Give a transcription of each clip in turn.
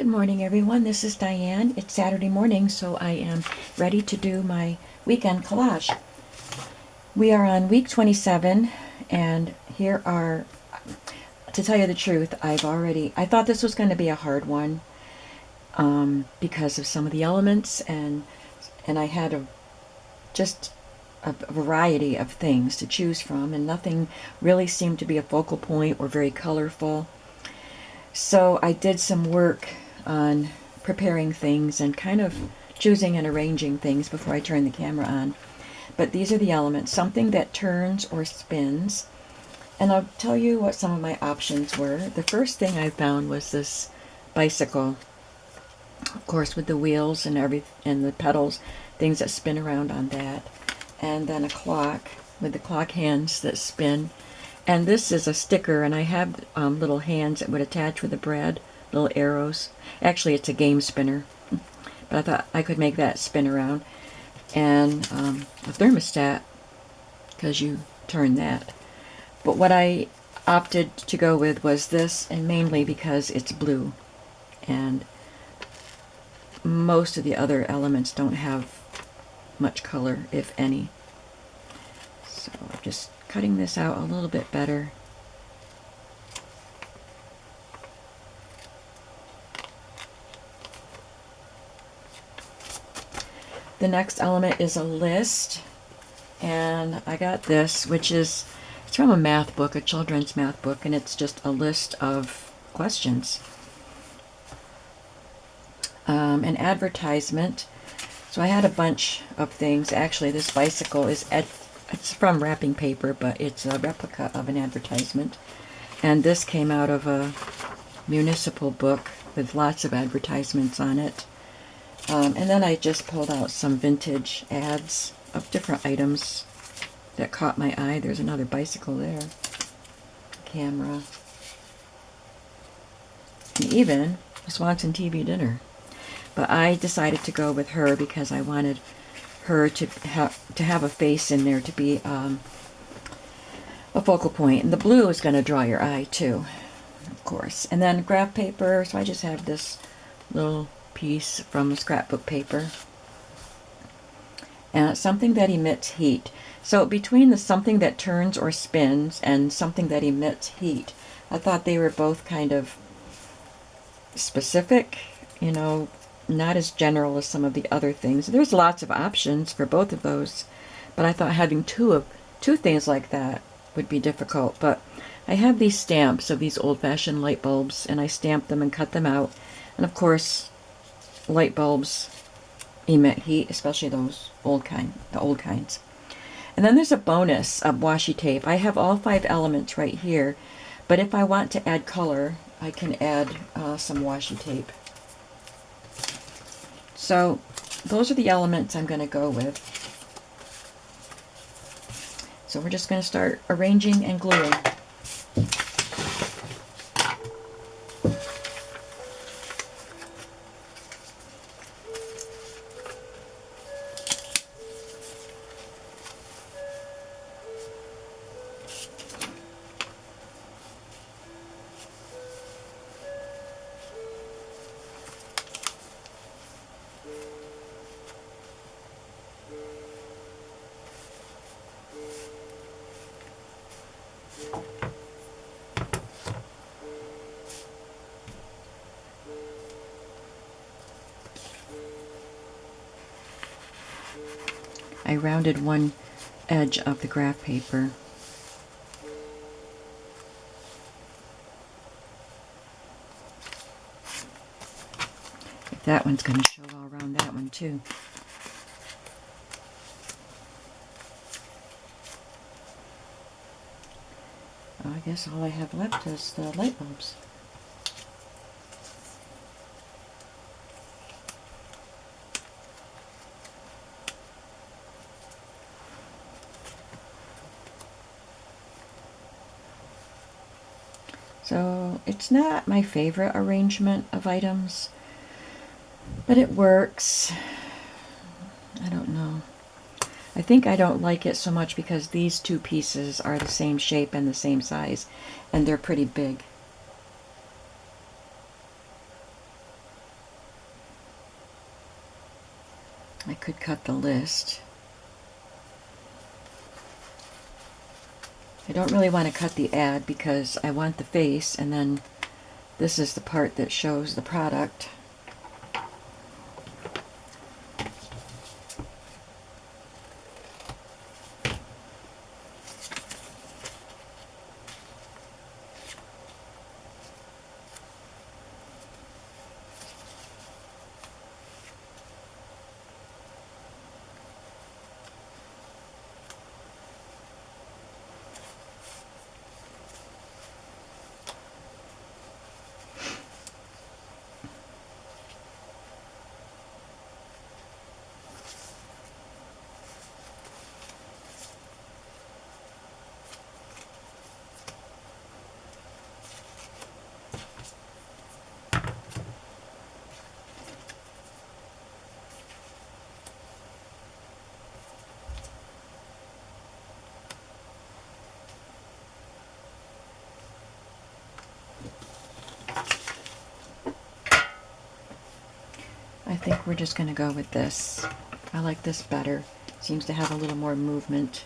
Good morning, everyone. This is Diane. It's Saturday morning, so I am ready to do my weekend collage. We are on week 27, and here are, to tell you the truth, I thought this was going to be a hard one because of some of the elements, and I had just a variety of things to choose from, and nothing really seemed to be a focal point or very colorful. So I did some work on preparing things and kind of choosing and arranging things before I turned the camera on. But these are the elements: something that turns or spins. And I'll tell you what some of my options were. The first thing I found was this bicycle, of course, with the wheels and the pedals, things that spin around on that. And then a clock with the clock hands that spin. And this is a sticker, and I have little hands that would attach with the bread, little arrows. Actually, it's a game spinner, but I thought I could make that spin around. And a thermostat, because you turn that. But what I opted to go with was this, and mainly because it's blue. And most of the other elements don't have much color, if any. So I'm just cutting this out a little bit better. The next element is a list, and I got this, which is, it's from a math book, a children's math book, and it's just a list of questions. An advertisement. So I had a bunch of things. Actually, this bicycle is it's from wrapping paper, but it's a replica of an advertisement. And this came out of a municipal book with lots of advertisements on it. And then I just pulled out some vintage ads of different items that caught my eye. There's another bicycle there. Camera. And even a Swanson TV dinner. But I decided to go with her because I wanted her to have a face in there to be a focal point. And the blue is going to draw your eye too, of course. And then graph paper. So I just have this little piece from scrapbook paper. And something that emits heat. So between the something that turns or spins and something that emits heat, I thought they were both kind of specific, you know, not as general as some of the other things. There's lots of options for both of those, but I thought having two things like that would be difficult. But I have these stamps of these old-fashioned light bulbs, and I stamped them and cut them out. And of course, light bulbs emit heat, especially those the old kinds. And then there's a bonus of washi tape. I have all 5 elements right here, but if I want to add color, I can add some washi tape. So those are the elements I'm going to go with. So we're just going to start arranging and gluing. I rounded one edge of the graph paper. That one's going to show all around that one too. I guess all I have left is the light bulbs. So it's not my favorite arrangement of items, but it works. I don't know. I think I don't like it so much because these two pieces are the same shape and the same size, and they're pretty big. I could cut the list. I don't really want to cut the ad because I want the face, and then this is the part that shows the product. I think we're just going to go with this. I like this better. Seems to have a little more movement.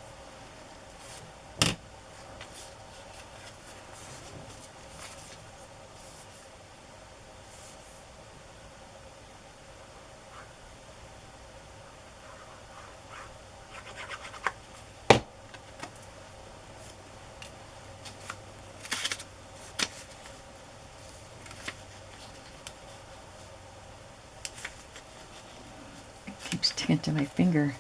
Keeps sticking to my finger.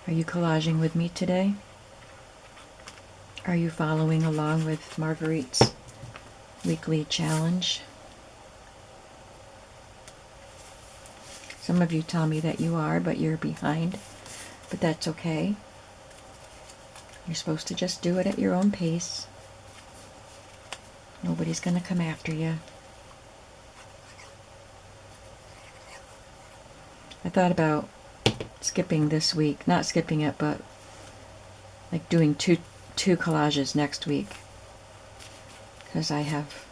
Are you collaging with me today? Are you following along with Marguerite's weekly challenge? Some of you tell me that you are, but you're behind. But that's okay. You're supposed to just do it at your own pace. Nobody's going to come after you. I thought about skipping this week. Not skipping it, but like doing two collages next week. Because I have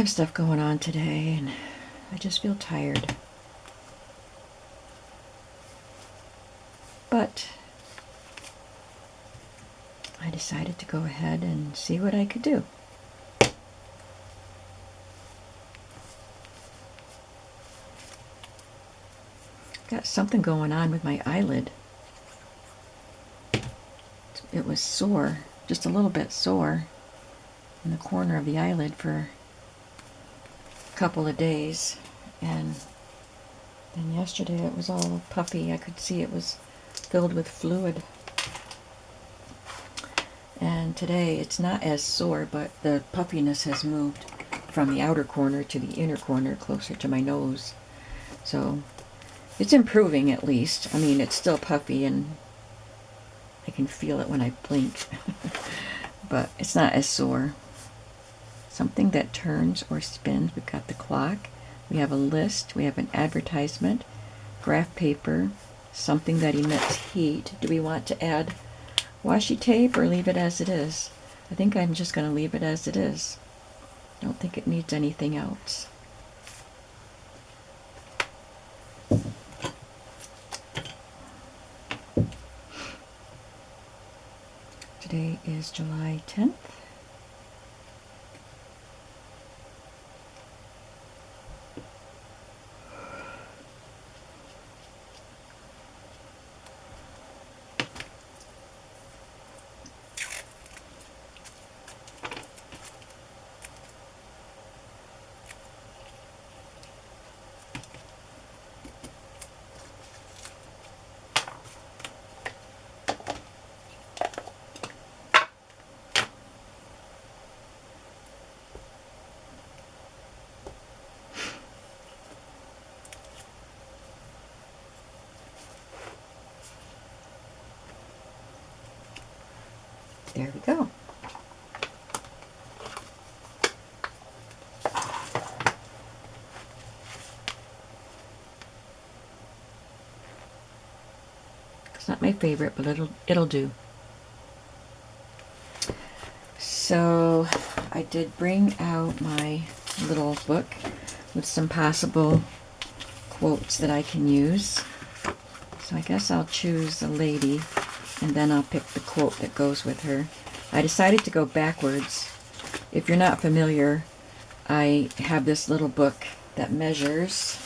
stuff going on today, and I just feel tired. But I decided to go ahead and see what I could do. Got something going on with my eyelid. It was sore, just a little bit sore in the corner of the eyelid for a couple of days, and then yesterday it was all puffy. I could see it was filled with fluid. And today it's not as sore, but the puffiness has moved from the outer corner to the inner corner, closer to my nose. So it's improving at least. I mean, it's still puffy and I can feel it when I blink, but it's not as sore. Something that turns or spins. We've got the clock. We have a list. We have an advertisement, graph paper, something that emits heat. Do we want to add washi tape or leave it as it is? I think I'm just going to leave it as it is. I don't think it needs anything else. Today is July 10th. There we go. It's not my favorite, but it'll do. So I did bring out my little book with some possible quotes that I can use. So I guess I'll choose a lady and then I'll pick the quote that goes with her. I decided to go backwards. If you're not familiar, I have this little book that measures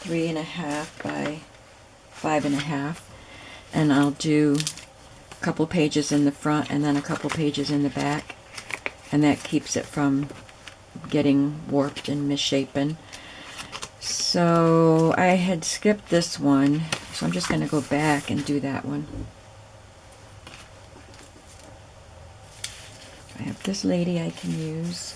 3.5 by 5.5, and I'll do a couple pages in the front and then a couple pages in the back, and that keeps it from getting warped and misshapen. So I had skipped this one, so I'm just going to go back and do that one. I have this lady I can use.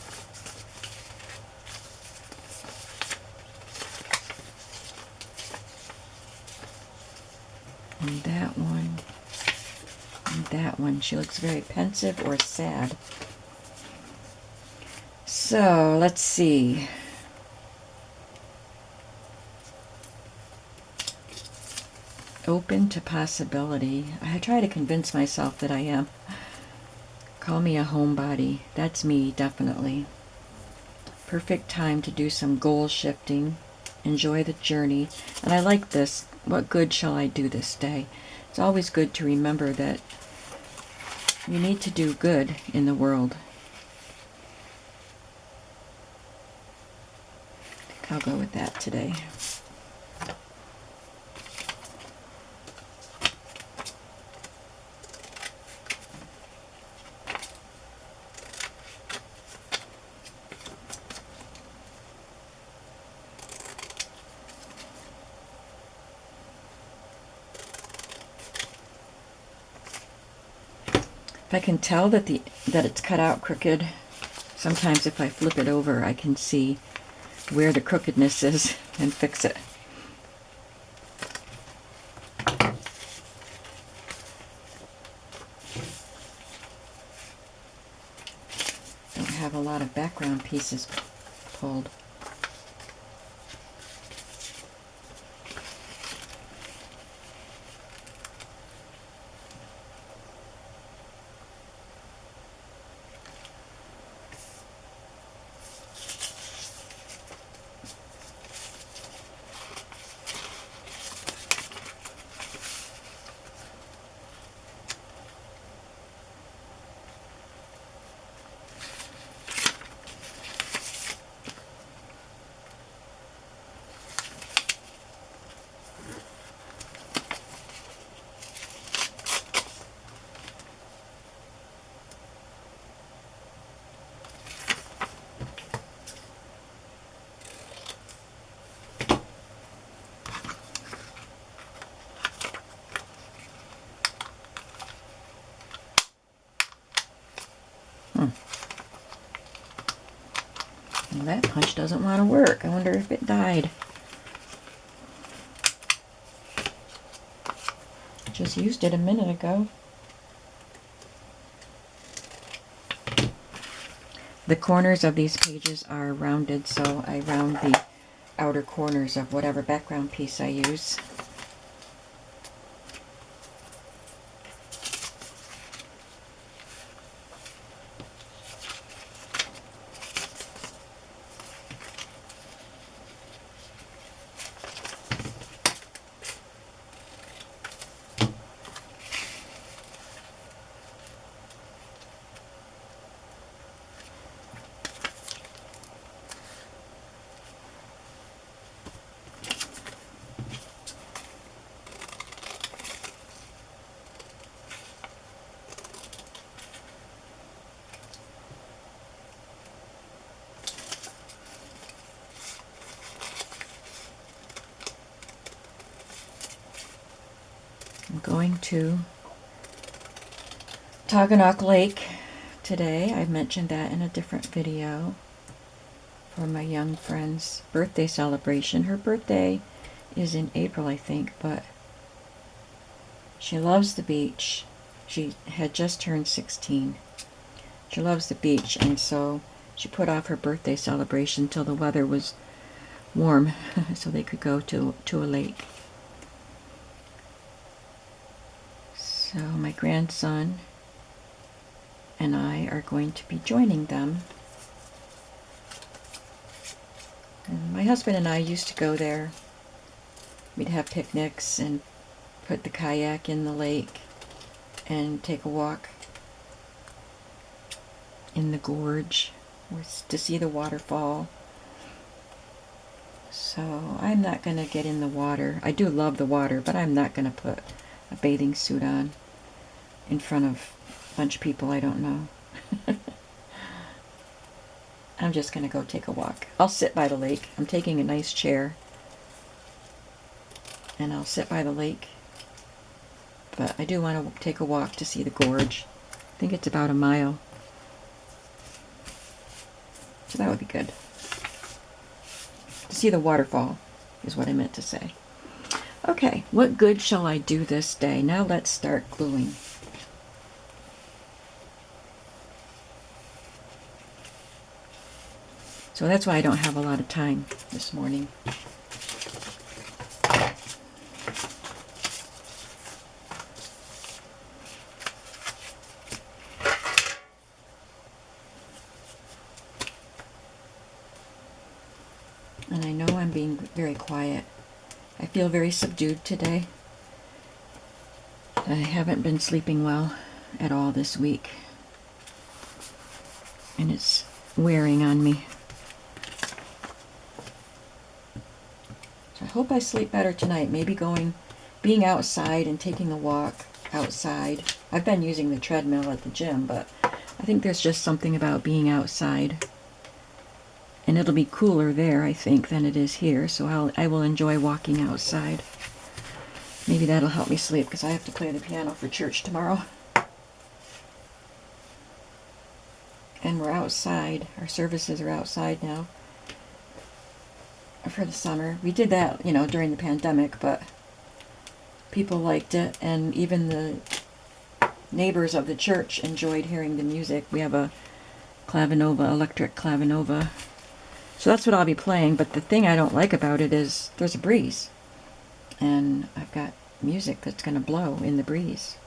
And that one. And that one. She looks very pensive or sad. So let's see. Open to possibility. I try to convince myself that I am. Call me a homebody. That's me, definitely. Perfect time to do some goal shifting. Enjoy the journey. And I like this. What good shall I do this day? It's always good to remember that you need to do good in the world. I think I'll go with that today. If I can tell that it's cut out crooked, sometimes if I flip it over, I can see where the crookedness is and fix it. Don't have a lot of background pieces pulled. Well, that punch doesn't want to work. I wonder if it died. Just used it a minute ago. The corners of these pages are rounded, so I round the outer corners of whatever background piece I use. I'm going to Toggenok Lake today. I mentioned that in a different video for my young friend's birthday celebration. Her birthday is in April, I think, but she loves the beach. She had just turned 16. She loves the beach, and so she put off her birthday celebration till the weather was warm so they could go to a lake. So my grandson and I are going to be joining them. And my husband and I used to go there. We'd have picnics and put the kayak in the lake and take a walk in the gorge to see the waterfall. So I'm not going to get in the water. I do love the water, but I'm not going to put a bathing suit on in front of a bunch of people I don't know. I'm just going to go take a walk. I'll sit by the lake. I'm taking a nice chair, and I'll sit by the lake. But I do want to take a walk to see the gorge. I think it's about a mile. So that would be good. To see the waterfall is what I meant to say. Okay, what good shall I do this day? Now let's start gluing. So that's why I don't have a lot of time this morning. And I know I'm being very quiet. I feel very subdued today. I haven't been sleeping well at all this week. And it's wearing on me. So I hope I sleep better tonight. Maybe being outside and taking a walk outside. I've been using the treadmill at the gym, but I think there's just something about being outside. And it'll be cooler there, I think, than it is here, so I will enjoy walking outside. Maybe that'll help me sleep, because I have to play the piano for church tomorrow. And we're outside. Our services are outside now for the summer. We did that, during the pandemic, but people liked it, and even the neighbors of the church enjoyed hearing the music. We have a electric clavinova. So that's what I'll be playing, but the thing I don't like about it is there's a breeze. And I've got music that's going to blow in the breeze.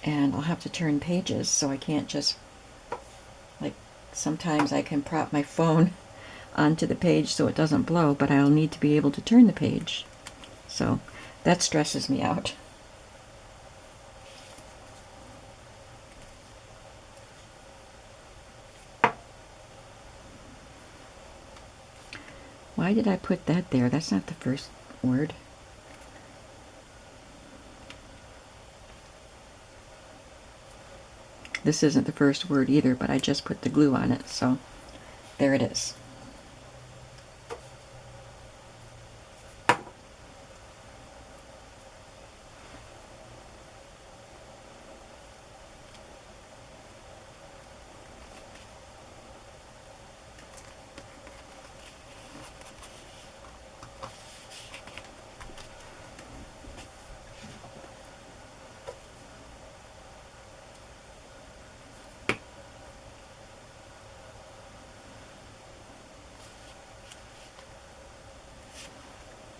And I'll have to turn pages, so I can't just, sometimes I can prop my phone onto the page so it doesn't blow, but I'll need to be able to turn the page. So that stresses me out. Why did I put that there? That's not the first word. This isn't the first word either, but I just put the glue on it, so there it is.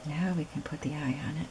Now we can put the eye on it.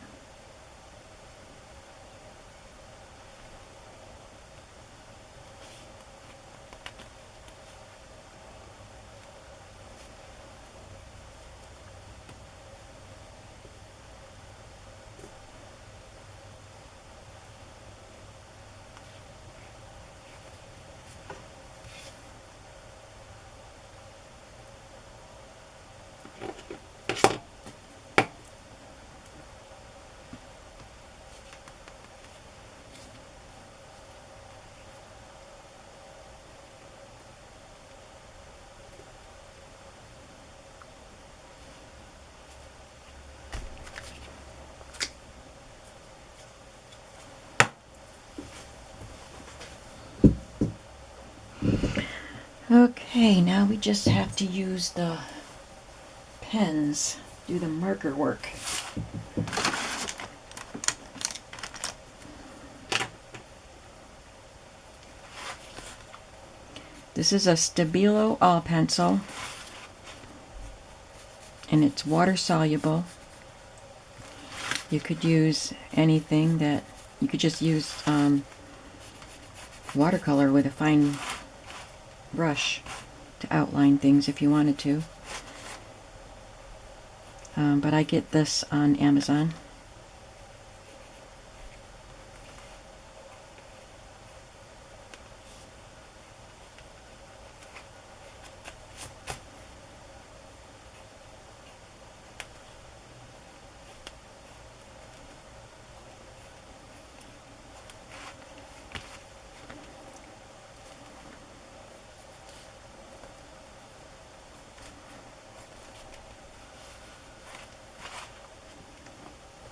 Okay, now we just have to use the pens, do the marker work. This is a Stabilo all pencil, and it's water soluble. You could use anything that, you could just use watercolor with a fine brush to outline things if you wanted to. But I get this on Amazon.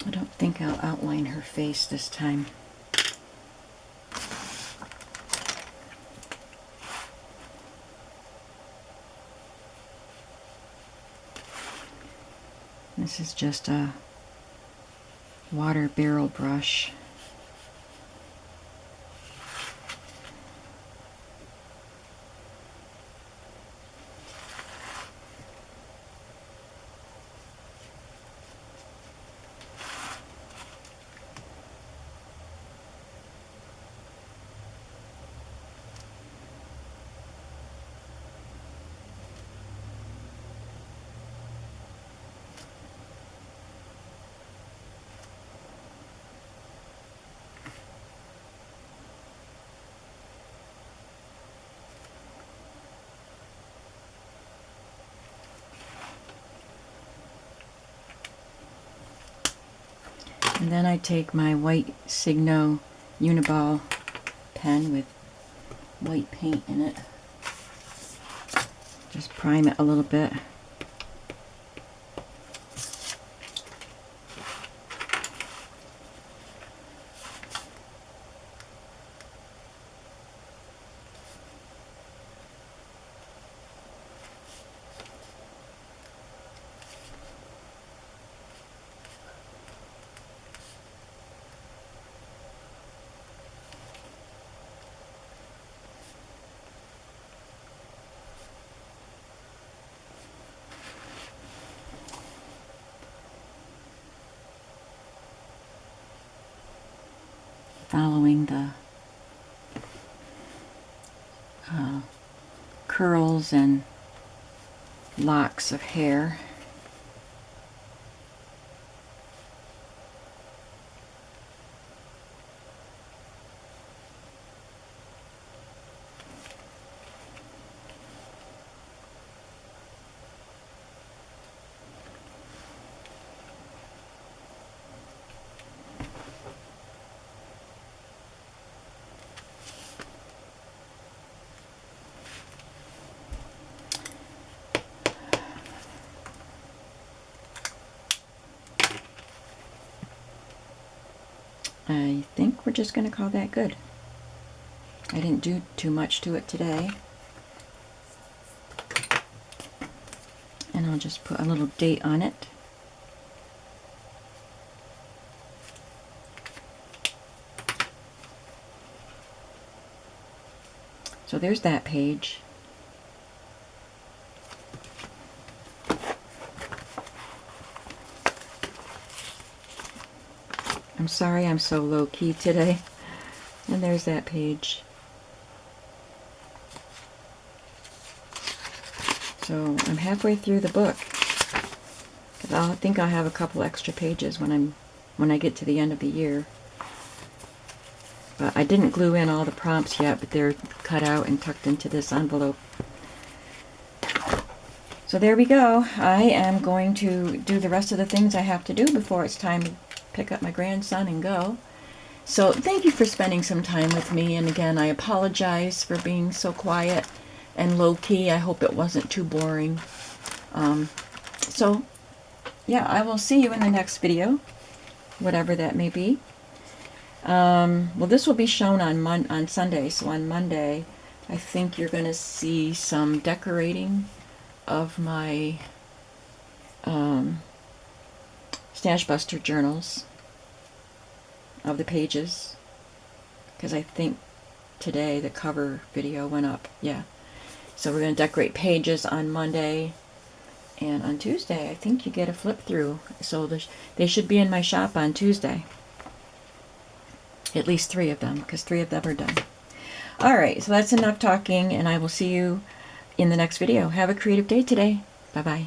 I don't think I'll outline her face this time. This is just a water barrel brush. And then I take my white Signo Uniball pen with white paint in it. Just prime it a little bit. Following the curls and locks of hair. I think we're just going to call that good. I didn't do too much to it today. And I'll just put a little date on it. So there's that page. I'm sorry I'm so low-key today. And there's that page. So I'm halfway through the book. I think I'll have a couple extra pages when I get to the end of the year. But I didn't glue in all the prompts yet, but they're cut out and tucked into this envelope. So there we go. I am going to do the rest of the things I have to do before it's time to pick up my grandson and go. So thank you for spending some time with me. And again, I apologize for being so quiet and low-key. I hope it wasn't too boring. So yeah, I will see you in the next video, whatever that may be. Well, this will be shown on Sunday. So on Monday, I think you're going to see some decorating of my Stash Buster journals, of the pages, because I think today the cover video went up. Yeah. So we're going to decorate pages on Monday, and on Tuesday I think you get a flip through. So they should be in my shop on Tuesday. At least 3 of them, because 3 of them are done. Alright, so that's enough talking, and I will see you in the next video. Have a creative day today. Bye-bye.